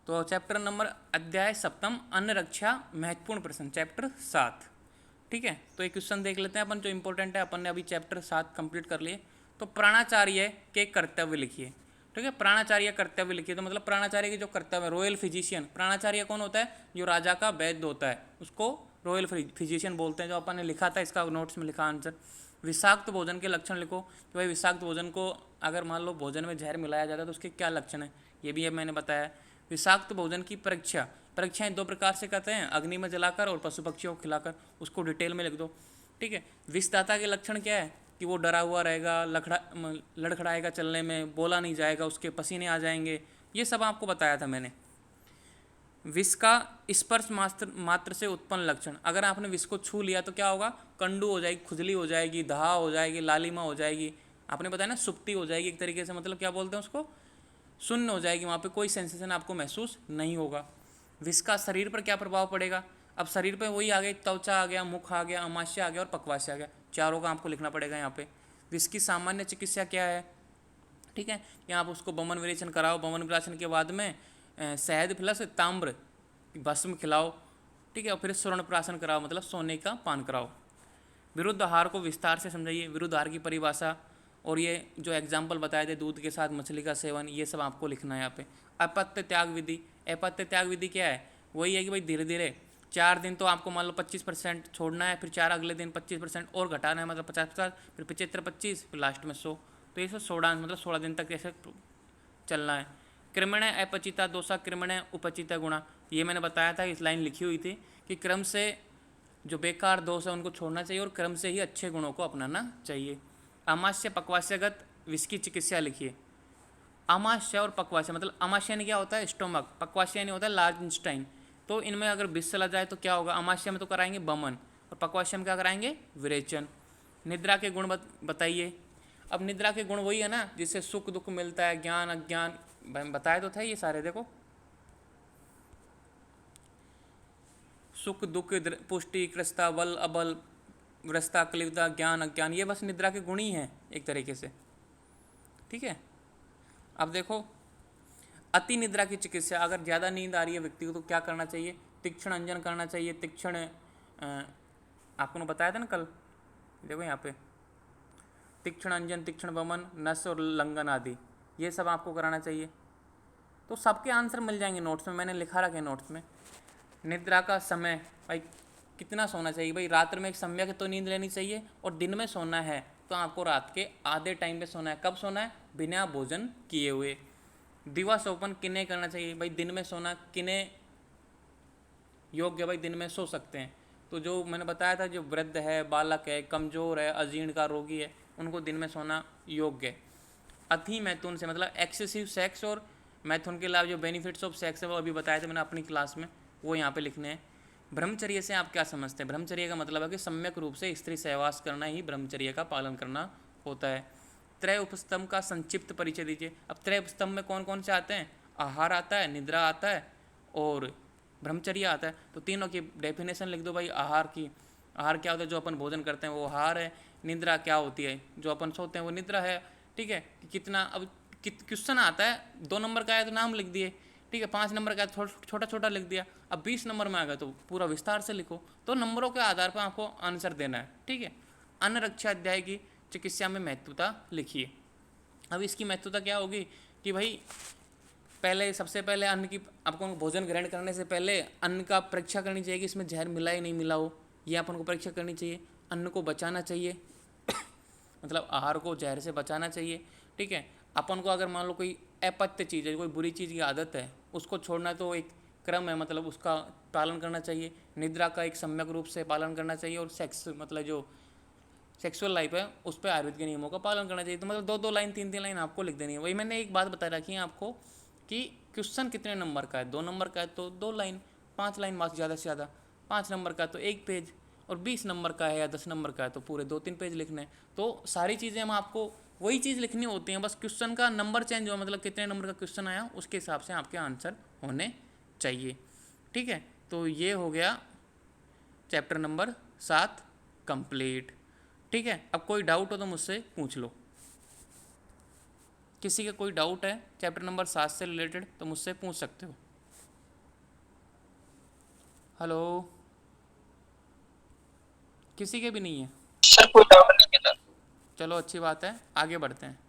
तो chapter number अध्याय सप्तम अन्न रक्षा महत्वपूर्ण प्रश्न चैप्टर 7। ठीक है, तो एक क्वेश्चन देख लेते हैं अपन जो इंपॉर्टेंट है। अपन ने अभी चैप्टर 7 कंप्लीट कर लिए। तो प्राणाचार्य के कर्तव्य लिखिए। ठीक है, प्राणाचार्य कर्तव्य लिखिए। तो मतलब प्राणाचार्य के जो कर्तव्य, रॉयल फिजिशियन। प्राणाचार्य कौन होता है? जो राजा का वैद्य होता है, उसको रॉयल फिजिशियन बोलते हैं। जो अपन ने लिखा था, इसका नोट्स में लिखा आंसर। विषाक्त भोजन के लक्षण लिखो कि भाई विषाक्त भोजन को अगर मान लो भोजन में जहर मिलाया जाता है तो उसके क्या लक्षण है, ये भी अब मैंने बताया। विषाक्त भोजन की परीक्षा, परीक्षाएं दो प्रकार से करते हैं, अग्नि में जलाकर और पशु पक्षियों को खिलाकर। उसको डिटेल में लिख दो। ठीक है, विषदाता के लक्षण क्या है कि वो डरा हुआ रहेगा, लड़खड़ाएगा चलने में, बोला नहीं जाएगा, उसके पसीने आ जाएंगे। ये सब आपको बताया था मैंने। विष का स्पर्श मात्र से उत्पन्न लक्षण, अगर आपने विष को छू लिया तो क्या होगा? कंडू हो जाएगी, खुजली हो जाएगी, दहा हो जाएगी, लालिमा हो जाएगी। आपने बताया ना, सुप्ति हो जाएगी एक तरीके से, मतलब क्या बोलते हैं उसको, शून्य हो जाएगी। वहाँ पे कोई सेंसेशन आपको महसूस नहीं होगा। विष का शरीर पर क्या प्रभाव पड़ेगा? अब शरीर पे वही आ गई, त्वचा आ गया, मुख आ गया, अमाशय आ गया और पक्वाशय आ गया। चारों का आपको लिखना पड़ेगा यहाँ पे। विष की सामान्य चिकित्सा क्या है? ठीक है, यहाँ आप उसको बमन विरेचन कराओ। बमन विरेचन के बाद में शहद प्लस ताम्र भस्म खिलाओ। ठीक है, और फिर स्वर्ण प्राशन कराओ, मतलब सोने का पान कराओ। विरुद्ध आहार को विस्तार से समझाइए, विरुद्ध आहार की परिभाषा। और ये जो एग्जाम्पल बताए थे, दूध के साथ मछली का सेवन, ये सब आपको लिखना है यहाँ पे। अपत्य त्याग विधि, अपत्य त्याग विधि क्या है? वही है कि भाई धीरे धीरे 4 दिन तो आपको मान लो 25% छोड़ना है, फिर 4 अगले दिन 25% और घटाना है, मतलब 50-50, फिर 75-25, फिर लास्ट में 100। तो ये सब 16, मतलब 16 दिन तक ऐसे चलना है। क्रमण अपचिता दोषा, क्रमण उपचिता गुणा, ये मैंने बताया था, इस लाइन लिखी हुई थी कि क्रम से जो बेकार दोष है उनको छोड़ना चाहिए और क्रम से ही अच्छे गुणों को अपनाना चाहिए। अमाशय पक्वाशयगत विष की चिकित्सा लिखिए। अमाशय और पक्वाशय, मतलब अमाशय ने क्या होता है? स्टोमक। पक्वाशय नहीं होता है लार्ज इंस्टाइन। तो इनमें अगर विष चला जाए तो क्या होगा? अमाशय में तो कराएंगे बमन और पक्वाशय में क्या कराएंगे? विरेचन। निद्रा के गुण बताइए। अब निद्रा के गुण वही है ना जिससे सुख दुख मिलता है, ज्ञान अज्ञान, बताए तो थे ये सारे। देखो, सुख दुख, पुष्टि, कृष्णता, बल अबल, व्रस्ता क्लिवता, ज्ञान अज्ञान, ये बस निद्रा के गुण ही हैं एक तरीके से। ठीक है, अब देखो, अति निद्रा की चिकित्सा, अगर ज़्यादा नींद आ रही है व्यक्ति को तो क्या करना चाहिए? तीक्ष्ण अंजन करना चाहिए। तीक्ष्ण आपको बताया था ना कल, देखो यहाँ पे, तीक्ष्ण अंजन, तीक्ष्ण वमन, नस और लंघन आदि, ये सब आपको कराना चाहिए। तो सबके आंसर मिल जाएंगे नोट्स में, मैंने लिखा रखे नोट्स में। निद्रा का समय, भाई कितना सोना चाहिए? भाई रात्र में एक सम्यक तो नींद लेनी चाहिए, और दिन में सोना है तो आपको रात के आधे टाइम पे सोना है। कब सोना है? बिना भोजन किए हुए। दिवा सोपन किन्हें करना चाहिए? भाई दिन में सोना किन्हें योग्य? भाई दिन में सो सकते हैं। तो जो मैंने बताया था, जो वृद्ध है, बालक है, कमजोर है, अजीर्ण का रोगी है, उनको दिन में सोना योग्य है। अति मैथुन से मतलब एक्सेसिव सेक्स, और मैथुन के अलावा जो बेनिफिट्स ऑफ सेक्स है वो अभी बताए थे मैंने अपनी क्लास में, वो यहाँ पे लिखने हैं। ब्रह्मचर्य से आप क्या समझते हैं? ब्रह्मचर्य का मतलब है कि सम्यक रूप से स्त्री सहवास करना ही ब्रह्मचर्य का पालन करना होता है। त्रय उपस्तंभ का संक्षिप्त परिचय दीजिए। अब त्रय उपस्तंभ में कौन कौन से आते हैं? आहार आता है, निद्रा आता है और ब्रह्मचर्य आता है। तो तीनों की डेफिनेशन लिख दो भाई। आहार की, आहार क्या होता है? जो अपन भोजन करते हैं वो आहार है। निद्रा क्या होती है? जो अपन सोते हैं वो निद्रा है। ठीक है, कितना, अब क्वेश्चन आता है 2 नंबर का है तो नाम लिख दिए। ठीक है, 5 नंबर का है छोटा छोटा लिख दिया। अब 20 नंबर में आ गया तो पूरा विस्तार से लिखो। तो नंबरों के आधार पर आपको आंसर देना है। ठीक है, अन्न रक्षा अध्याय की चिकित्सा में महत्वता लिखिए। अब इसकी महत्वता क्या होगी कि भाई पहले, सबसे पहले अन्न की, आपको भोजन ग्रहण करने से पहले अन्न का परीक्षा करनी चाहिए कि इसमें जहर मिला ही नहीं मिला हो, ये अपन को परीक्षा करनी चाहिए। अन्न को बचाना चाहिए मतलब आहार को जहर से बचाना चाहिए। ठीक है, अपन को अगर मान लो कोई अपत्य चीज़ है, कोई बुरी चीज़ की आदत है, उसको छोड़ना तो एक क्रम है, मतलब उसका पालन करना चाहिए। निद्रा का एक सम्यक रूप से पालन करना चाहिए, और सेक्स, मतलब जो सेक्सुअल लाइफ है उस पर आयुर्वेद के नियमों का पालन करना चाहिए। तो मतलब 2-2 लाइन 3-3 लाइन आपको लिख देनी है। वही मैंने एक बात बता रखी है आपको कि क्वेश्चन कितने नंबर का है? 2 नंबर का है तो 2 लाइन, 5 लाइन मार्क्स ज़्यादा से ज़्यादा। 5 नंबर का तो 1 पेज, और 20 नंबर का है या 10 नंबर का है तो पूरे 2-3 पेज लिखने। तो सारी चीज़ें हम आपको वही चीज़ लिखनी होती हैं, बस क्वेश्चन का नंबर चेंज हुआ, मतलब कितने नंबर का क्वेश्चन आया उसके हिसाब से आपके आंसर होने चाहिए। ठीक है, तो ये हो गया चैप्टर नंबर 7 कंप्लीट। ठीक है, अब कोई डाउट हो तो मुझसे पूछ लो। किसी का कोई डाउट है चैप्टर नंबर 7 से रिलेटेड तो मुझसे पूछ सकते हो। हेलो, किसी के भी नहीं है? सर कोई डाउट नहीं है सर। चलो अच्छी बात है, आगे बढ़ते हैं।